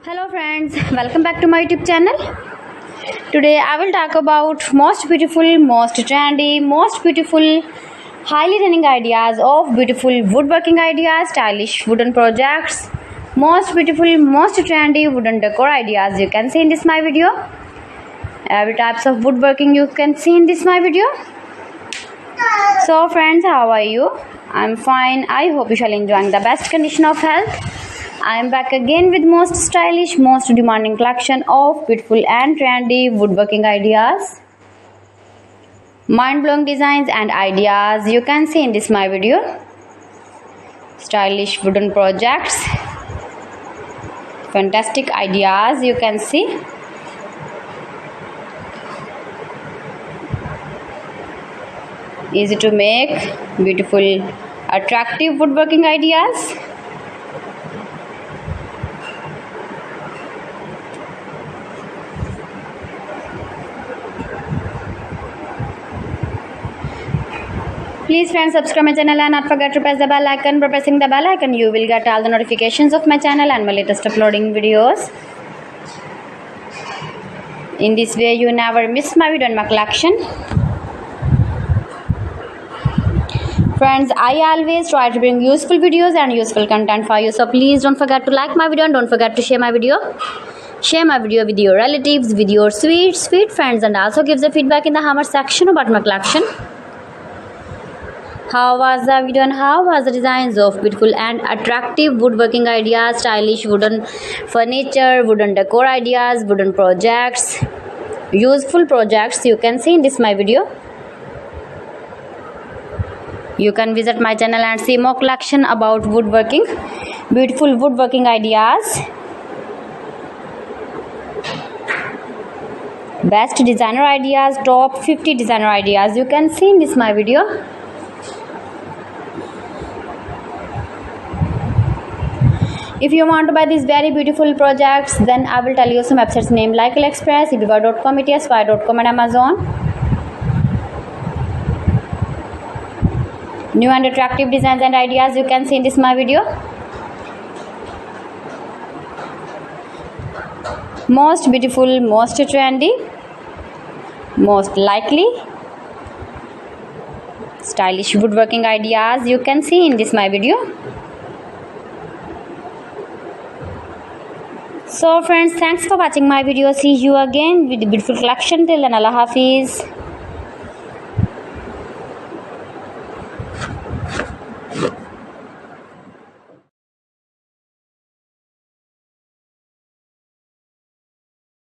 Hello friends, welcome back to my YouTube channel. Today I will talk about most beautiful, most trendy, most beautiful, highly running ideas of beautiful woodworking ideas, stylish wooden projects, most beautiful, most trendy wooden decor ideas you can see in this my video. Every types of woodworking you can see in this my video. So friends, how are you? I'm fine. I hope you shall enjoying the best condition of health. I am back again with most stylish, most demanding collection of beautiful and trendy woodworking ideas, mind-blowing designs and ideas you can see in this my video. Stylish wooden projects, fantastic ideas you can see. Easy to make, beautiful, attractive woodworking ideas. Please friends, subscribe my channel and not forget to press the bell icon. By pressing the bell icon you will get all the notifications of my channel and my latest uploading videos. In this way you never miss my video and my collection. Friends, I always try to bring useful videos and useful content for you, so please don't forget to like my video and don't forget to share my video. Share my video with your relatives, with your sweet friends, and also give the feedback in the comment section about my collection. How was the video and how was the designs of beautiful and attractive woodworking ideas, stylish wooden furniture, wooden decor ideas, wooden projects, useful projects you can see in this my video. You can visit my channel and see more collection about woodworking, beautiful woodworking ideas, best designer ideas, top 50 designer ideas you can see in this my video. If you want to buy these very beautiful projects, then I will tell you some websites name like AliExpress, eBay.com, ETSY.com and Amazon. New and attractive designs and ideas you can see in this my video. Most beautiful, most trendy, most likely, stylish woodworking ideas you can see in this my video. So friends, thanks for watching my video. See you again with the beautiful collection. Till then, Allah Hafiz.